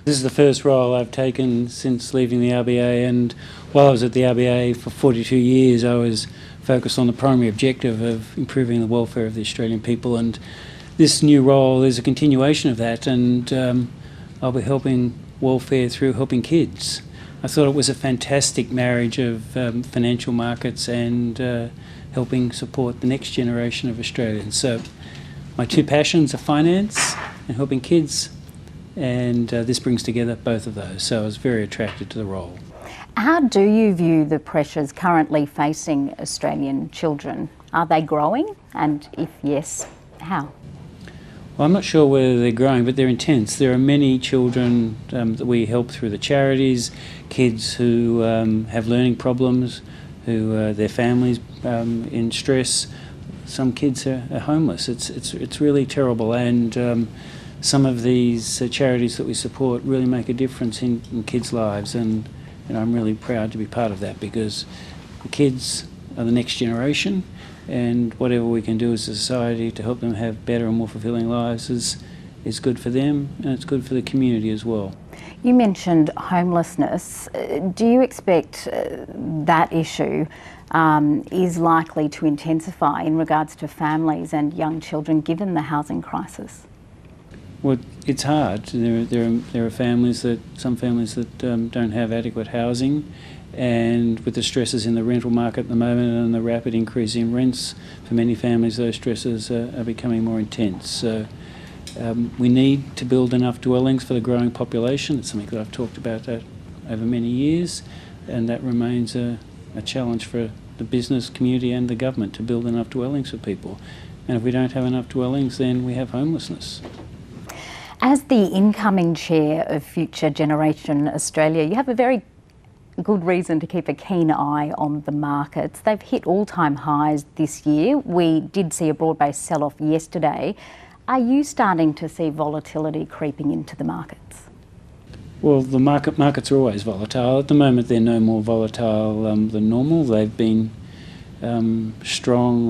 This is the first role I've taken since leaving the RBA, and while I was at the RBA for 42 years, I was focused on the primary objective of improving the welfare of the Australian people, and this new role is a continuation of that, and I'll be helping welfare through helping kids. I thought it was a fantastic marriage of financial markets and helping support the next generation of Australians. So my two passions are finance and helping kids, and this brings together both of those. So I was very attracted to the role. How do you view the pressures currently facing Australian children? Are they growing? And if yes, how? Well, I'm not sure whether they're growing, but they're intense. There are many children that we help through the charities, kids who have learning problems, who their families in stress. Some kids are homeless. It's really terrible, and some of these charities that we support really make a difference in kids' lives, and I'm really proud to be part of that, because the kids are the next generation, and whatever we can do as a society to help them have better and more fulfilling lives is good for them, and it's good for the community as well. You mentioned homelessness. Do you expect that issue is likely to intensify in regards to families and young children given the housing crisis? Well, it's hard. There are some families that don't have adequate housing, and with the stresses in the rental market at the moment and the rapid increase in rents, for many families those stresses are becoming more intense. So we need to build enough dwellings for the growing population. It's something that I've talked about over many years, and that remains a challenge for the business community and the government to build enough dwellings for people. And if we don't have enough dwellings, then we have homelessness. As the incoming chair of Future Generation Australia, you have a very good reason to keep a keen eye on the markets. They've hit all-time highs this year. We did see a broad-based sell-off yesterday. Are you starting to see volatility creeping into the markets? Well, the markets are always volatile. At the moment, they're no more volatile than normal. They've been strong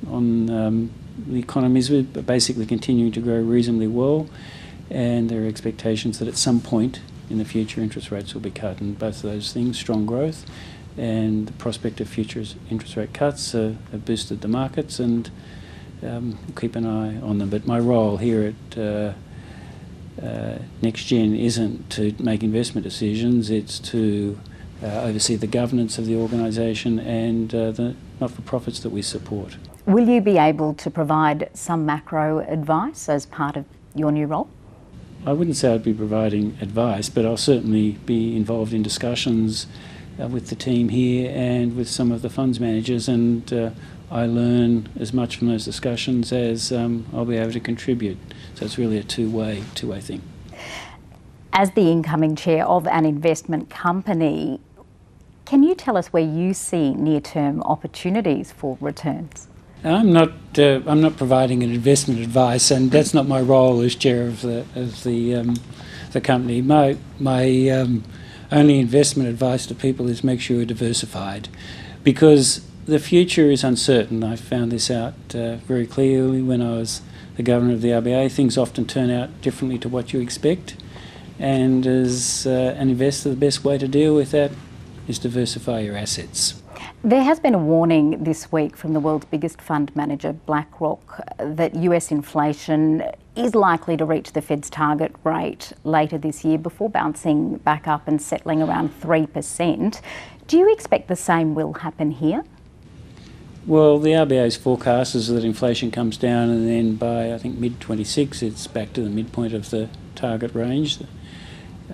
on the economies, but basically continuing to grow reasonably well, and there are expectations that at some point in the future interest rates will be cut, and both of those things, strong growth and the prospect of future interest rate cuts, have boosted the markets, and we'll keep an eye on them. But my role here at NextGen isn't to make investment decisions, it's to oversee the governance of the organisation and the not-for-profits that we support. Will you be able to provide some macro advice as part of your new role? I wouldn't say I'd be providing advice, but I'll certainly be involved in discussions with the team here and with some of the funds managers, and I learn as much from those discussions as I'll be able to contribute. So it's really a two-way thing. As the incoming chair of an investment company, can you tell us where you see near-term opportunities for returns? I'm not providing an investment advice, and that's not my role as chair of the company. My only investment advice to people is make sure you're diversified, because the future is uncertain. I found this out very clearly when I was the governor of the RBA. Things often turn out differently to what you expect, and as an investor, the best way to deal with that is diversify your assets. There has been a warning this week from the world's biggest fund manager, BlackRock, that US inflation is likely to reach the Fed's target rate later this year before bouncing back up and settling around 3%. Do you expect the same will happen here? Well, the RBA's forecast is that inflation comes down, and then by, I think, mid-26 it's back to the midpoint of the target range.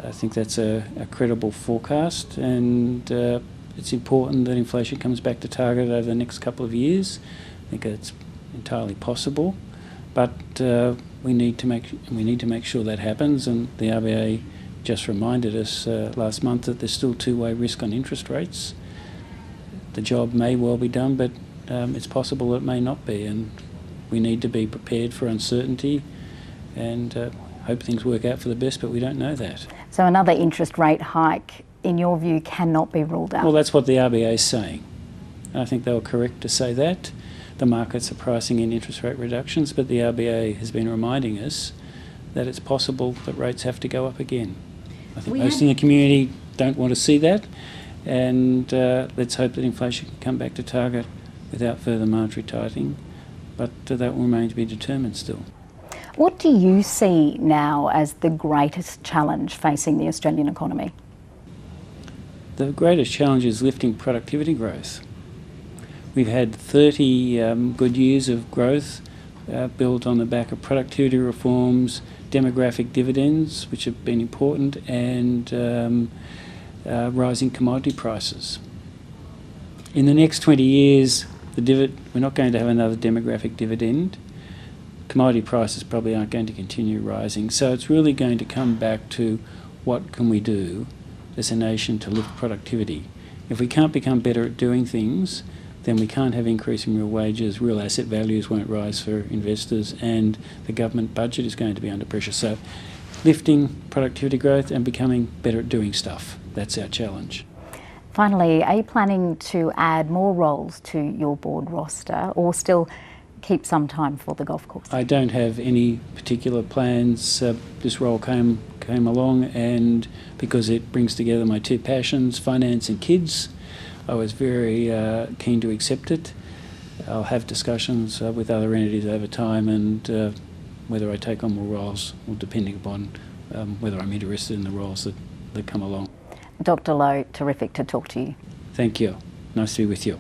I think that's a credible forecast, and it's important that inflation comes back to target over the next couple of years. I think it's entirely possible, but we need to make sure that happens. And the RBA just reminded us last month that there's still two-way risk on interest rates. The job may well be done, but it's possible it may not be, and we need to be prepared for uncertainty and hope things work out for the best, but we don't know that. So another interest rate hike, in your view, cannot be ruled out? Well, that's what the RBA is saying. I think they were correct to say that. The markets are pricing in interest rate reductions, but the RBA has been reminding us that it's possible that rates have to go up again. I think We most had- in the community don't want to see that, and let's hope that inflation can come back to target without further monetary tightening, but that will remain to be determined still. What do you see now as the greatest challenge facing the Australian economy? The greatest challenge is lifting productivity growth. We've had 30 good years of growth built on the back of productivity reforms, demographic dividends, which have been important, and rising commodity prices. In the next 20 years, we're not going to have another demographic dividend. Commodity prices probably aren't going to continue rising. So it's really going to come back to what can we do as a nation to lift productivity. If we can't become better at doing things, then we can't have increasing real wages, real asset values won't rise for investors, and the government budget is going to be under pressure. So lifting productivity growth and becoming better at doing stuff, that's our challenge. Finally, are you planning to add more roles to your board roster or still keep some time for the golf course? I don't have any particular plans. This role came along, and because it brings together my two passions, finance and kids, I was very keen to accept it. I'll have discussions with other entities over time, and whether I take on more roles will depending upon whether I'm interested in the roles that come along. Dr. Lowe, terrific to talk to you. Thank you. Nice to be with you.